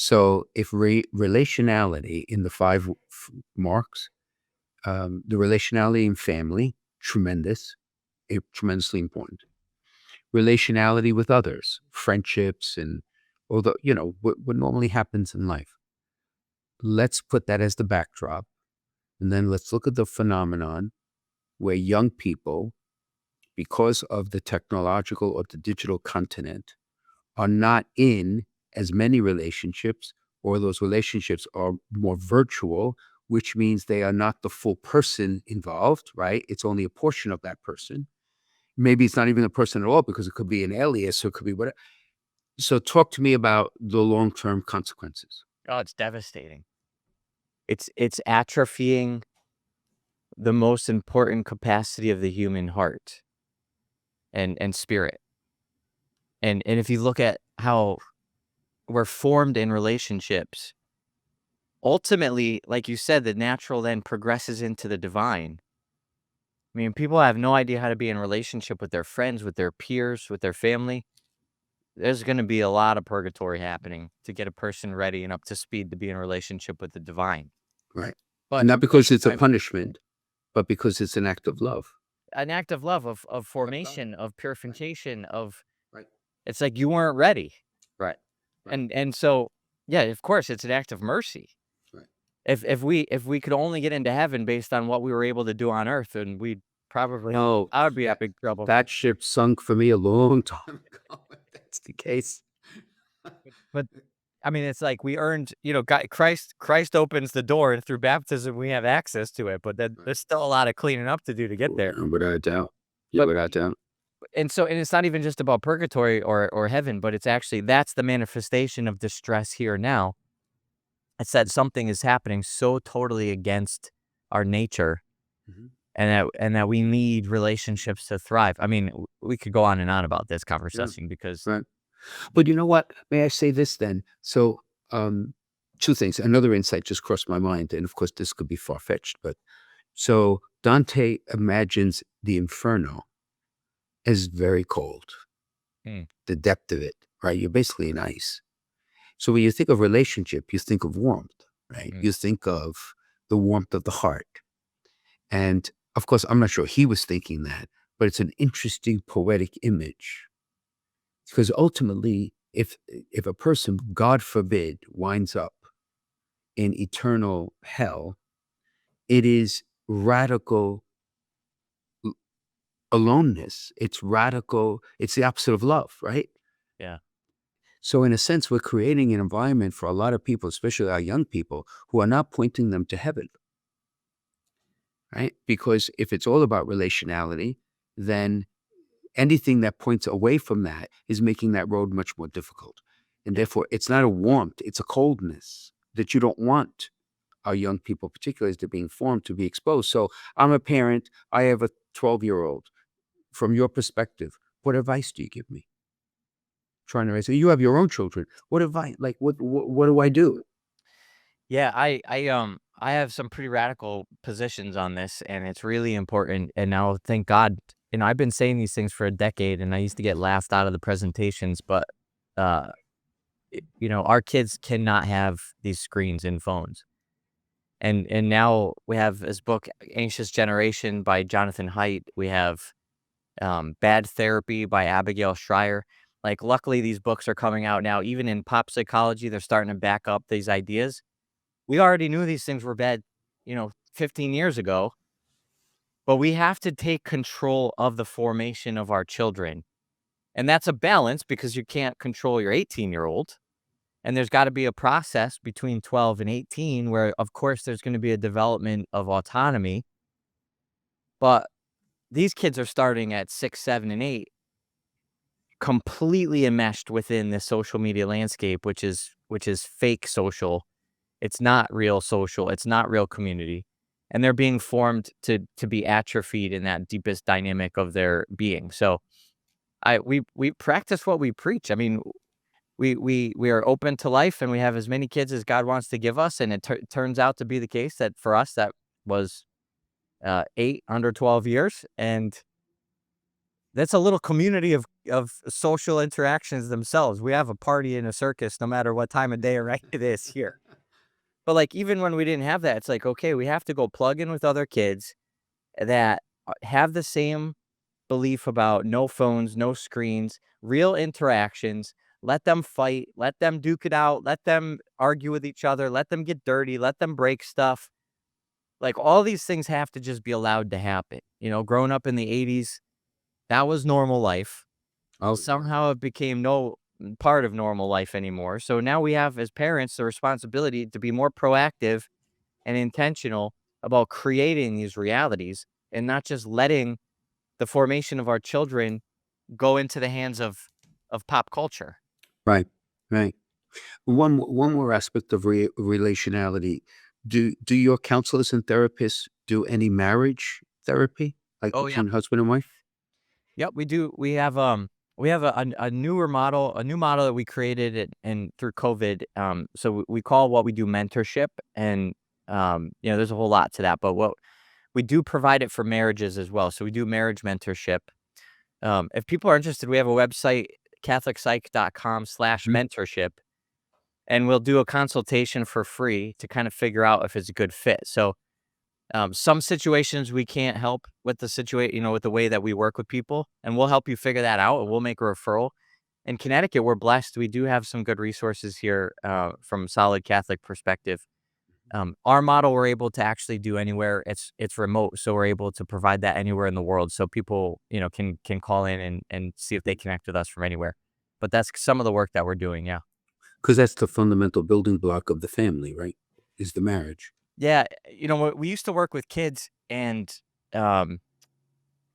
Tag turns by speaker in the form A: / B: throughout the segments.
A: So if relationality in the five marks, the relationality in family, tremendously important. Relationality with others, friendships, and although, what normally happens in life. Let's put that as the backdrop. And then let's look at the phenomenon where young people, because of the technological or the digital continent, are not in as many relationships, or those relationships are more virtual, which means they are not the full person involved, right? It's only a portion of that person. Maybe it's not even a person at all because it could be an alias or it could be whatever. So talk to me about the long-term consequences.
B: Oh, it's devastating. It's atrophying the most important capacity of the human heart and spirit. And if you look at how we're formed in relationships, ultimately, like you said, the natural then progresses into the divine. I mean, people have no idea how to be in relationship with their friends, with their peers, with their family. There's going to be a lot of purgatory happening to get a person ready and up to speed to be in a relationship with the divine.
A: Right.
B: But
A: Not because it's a punishment, but because it's an act of love.
B: an act of love, of formation, of purification, of
A: Right.
B: it's like you weren't ready.
A: Right.
B: And so, yeah, of course, it's an act of mercy.
A: Right.
B: If we could only get into heaven based on what we were able to do on earth, then we'd probably
A: No,
B: I would be in big trouble.
A: that ship sunk for me a long time ago. If that's the case.
B: But I mean, it's like we earned, God, Christ opens the door, and through baptism we have access to it. But then there's still a lot of cleaning up to do to get there.
A: Without a doubt. Yeah,
B: But
A: without a doubt.
B: and it's not even just about purgatory or heaven, but it's actually that's the manifestation of distress here now. It said something is happening so totally against our nature,
A: Mhm.
B: and that we need relationships to thrive. I mean, we could go on and on about this conversation because
A: Right. But you know what? May I say this then? So, um, two things. Another insight just crossed my mind, and of course, this could be far-fetched, but so Dante imagines the inferno as very cold,
B: Mm,
A: the depth of it, right? You're basically in ice. So when you think of relationship, you think of warmth, right?
B: mm.
A: You think of the warmth of the heart. And of course, I'm not sure he was thinking that, but it's an interesting poetic image. Because ultimately, if a person, God forbid, winds up in eternal hell, it is radical aloneness. It's radical. It's the opposite of love, right?
B: Yeah.
A: So in a sense, we're creating an environment for a lot of people, especially our young people, who are not pointing them to heaven, right? Because if it's all about relationality, then anything that points away from that is making that road much more difficult. And therefore, it's not a warmth, it's a coldness that you don't want our young people, particularly as they're being formed, to be exposed. So I'm a parent, I have a 12-year-old. From your perspective, what advice do you give me? Trying to raise, so you have your own children. What advice, like, what do I do?
B: Yeah, I have some pretty radical positions on this, and it's really important. And now, thank God, I've been saying these things for a decade, and I used to get laughed out of the presentations, but uh, our kids cannot have these screens and phones. And now we have this book, Anxious Generation by Jonathan Haidt. We have Bad Therapy by Abigail Schreier. Like, luckily, these books are coming out now. Even in pop psychology, they're starting to back up these ideas. We already knew these things were bad, 15 years ago, but we have to take control of the formation of our children. And that's a balance because you can't control your 18-year-old. And there's got to be a process between 12 and 18 where, of course, there's going to be a development of autonomy. But these kids are starting at 6, 7, and 8, completely enmeshed within the social media landscape, which is fake social. It's not real social. It's not real community. And they're being formed to be atrophied in that deepest dynamic of their being. So we practice what we preach. I mean, we are open to life, and we have as many kids as God wants to give us. And it turns out to be the case that for us, that was 8 under 12 years. And that's a little community of social interactions themselves. We have a party in a circus no matter what time of day or night it is here. But, like, even when we didn't have that, it's like, okay, we have to go plug in with other kids that have the same belief about no phones, no screens, real interactions. Let them fight, let them duke it out, let them argue with each other, let them get dirty, let them break stuff. Like, all these things have to just be allowed to happen. Growing up in the 80s, that was normal life.
A: Oh,
B: Somehow it became no part of normal life anymore. So now we have, as parents, the responsibility to be more proactive and intentional about creating these realities and not just letting the formation of our children go into the hands of pop culture.
A: right, right. One more aspect of relationality. Do your counselors and therapists do any marriage therapy, like
B: Oh, yeah.
A: between husband and wife?
B: Yep, we do. We have a newer model, a new model that we created and through COVID. So we call what we do mentorship, and there's a whole lot to that. But what we do provide it for marriages as well. So we do marriage mentorship. If people are interested, we have a website,
A: Mhm.
B: catholicpsych.com/mentorship, and we'll do a consultation for free to kind of figure out if it's a good fit. So some situations we can't help with the situation, with the way that we work with people, and we'll help you figure that out, and we'll make a referral. In Connecticut, we're blessed. We do have some good resources here from solid Catholic perspective. Our model we're able to actually do anywhere. It's remote, so we're able to provide that anywhere in the world. So people, can call in and see if they connect with us from anywhere. But that's some of the work that we're doing. Yeah.
A: 'Cause that's the fundamental building block of the family, right? Is the marriage.
B: Yeah. We used to work with kids, and um,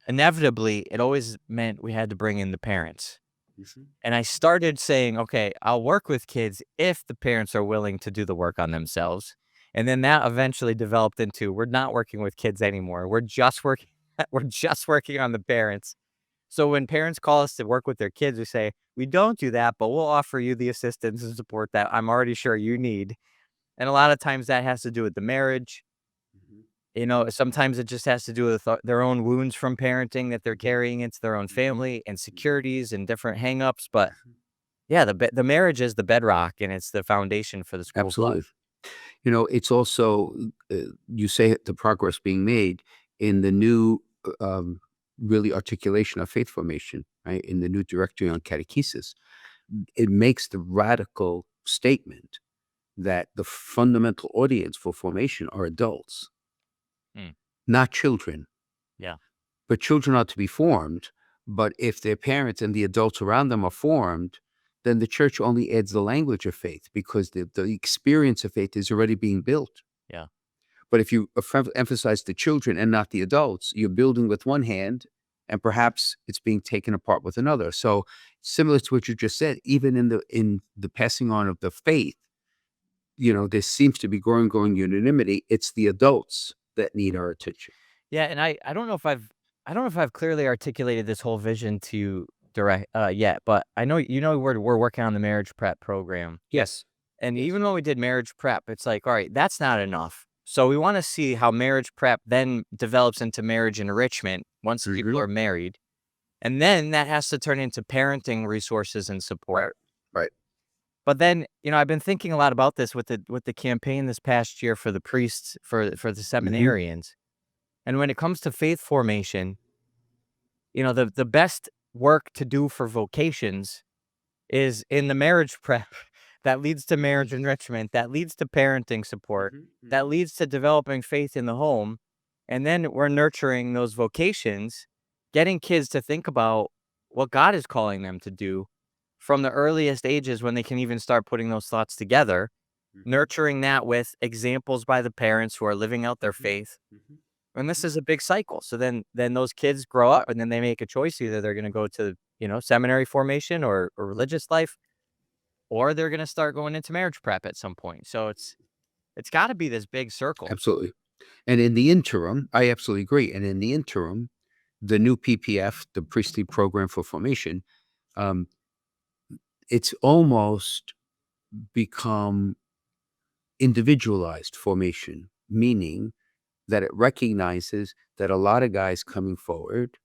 B: inevitably, it always meant we had to bring in the parents.
A: Mhm.
B: And I started saying, okay, I'll work with kids if the parents are willing to do the work on themselves. And then that eventually developed into we're not working with kids anymore. We're just working we're just working on the parents. So when parents call us to work with their kids, we say, we don't do that, but we'll offer you the assistance and support that I'm already sure you need. And a lot of times that has to do with the marriage.
A: Mhm.
B: Sometimes it just has to do with their own wounds from parenting that they're
A: Mhm.
B: carrying into their own
A: Mhm.
B: family,
A: Mhm.
B: insecurities and different hangups. But
A: Mhm.
B: yeah, the marriage is the bedrock and it's the foundation for the school of
A: Absolutely.
B: life.
A: It's also, you say the progress being made in the new, really articulation of faith formation, right? In the new directory on catechesis. It makes the radical statement that the fundamental audience for formation are adults,
B: Mm,
A: not children.
B: yeah,
A: But children are to be formed, but if their parents and the adults around them are formed, then the church only adds the language of faith because the experience of faith is already being built.
B: yeah.
A: But if you emphasize the children and not the adults, you're building with one hand and perhaps it's being taken apart with another. So similar to what you just said, even in the passing on of the faith, there seems to be growing unanimity. It's the adults that need our attention.
B: Yeah, and I don't know if I've clearly articulated this whole vision to you direct yet, but I know we're working on the marriage prep program.
A: Yes.
B: And
A: Yes.
B: even when we did marriage prep, it's like, all right, that's not enough. So we want to see how marriage prep then develops into marriage enrichment once people
A: Mhm.
B: are married. And then that has to turn into parenting resources and
A: Right.
B: support.
A: Right.
B: But then, I've been thinking a lot about this with the campaign this past year for the priests, for the
A: Mhm.
B: seminarians. And when it comes to faith formation, the best work to do for vocations is in the marriage prep that leads to marriage enrichment, that leads to parenting support,
A: Mhm,
B: that
A: mhm.
B: leads to developing faith in the home. And then we're nurturing those vocations, getting kids to think about what God is calling them to do from the earliest ages when they can even start putting those thoughts together,
A: Mhm,
B: nurturing that with examples by the parents who are living out their
A: mhm,
B: faith.
A: mhm,
B: And this
A: mhm.
B: is a big cycle. So then those kids grow up and then they make a choice. Either they're going to go to, seminary formation or religious life, or they're gonna start going into marriage prep at some point. So it's gotta be this big circle.
A: Absolutely. And in the interim, I absolutely agree. And in the interim, the new PPF, the priestly program for formation, um, it's almost become individualized formation, meaning that it recognizes that a lot of guys coming forward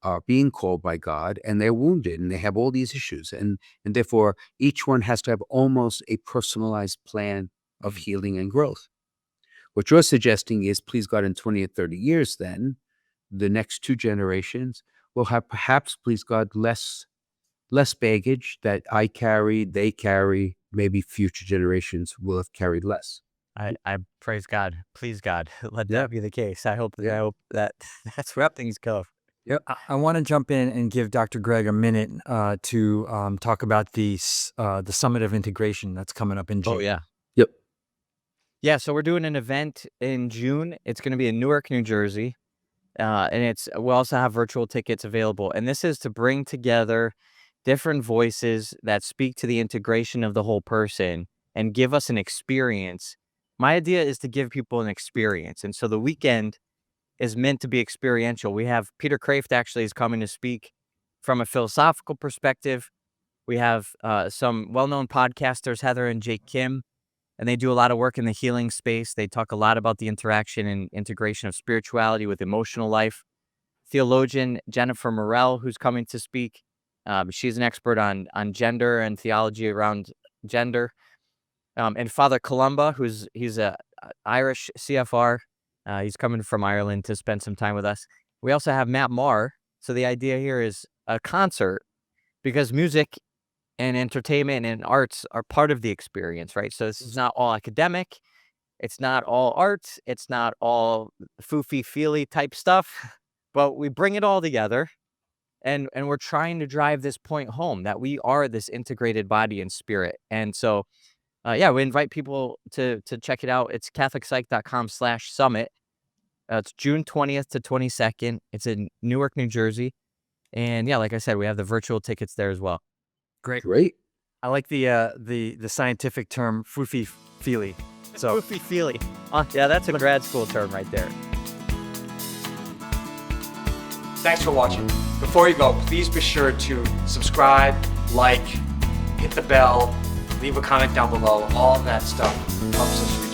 A: are being called by God, and they're wounded, and they have all these issues, and therefore each one has to have almost a personalized plan of healing and growth. What you're suggesting is, please God, in 20 or 30 years, then the next 2 generations will have, perhaps, please God, less baggage that I carried, they carry. Maybe future generations will have carried less.
B: I praise God. Please God, let
A: Yeah.
B: that be the case. I hope
A: Yeah.
B: that that's where things go.
A: Yep.
C: I want to jump in and give Dr. Greg a minute to talk about the Summit of Integration that's coming up in June.
B: Oh yeah.
A: Yep.
B: Yeah, so we're doing an event in June. It's going to be in Newark, New Jersey. And we'll also have virtual tickets available. And this is to bring together different voices that speak to the integration of the whole person and give us an experience. My idea is to give people an experience. And so the weekend is meant to be experiential. We have Peter Kraft actually is coming to speak from a philosophical perspective. We have some well-known podcasters, Heather and Jake Kim, and they do a lot of work in the healing space. They talk a lot about the interaction and integration of spirituality with emotional life. Theologian Jennifer Morell, who's coming to speak. She's an expert on gender and theology around gender. And Father Columba, he's a Irish CFR. He's coming from Ireland to spend some time with us. We also have Matt Maher. So the idea here is a concert, because music and entertainment and arts are part of the experience, right? So this is not all academic. It's not all art. It's not all foofy-feely type stuff, but we bring it all together, and we're trying to drive this point home that we are this integrated body and spirit. And so, yeah, we invite people to check it out. It's catholicpsych.com/summit. It's June 20th to 22nd. It's in Newark, New Jersey. And yeah, like I said, we have the virtual tickets there as well.
A: Great.
C: I like the scientific term foofy-feely. So
B: Foofy-feely. Yeah, that's a grad school term right there.
D: Thanks for watching. Before you go, please be sure to subscribe, like, hit the bell, leave a comment down below. All of that stuff helps us reach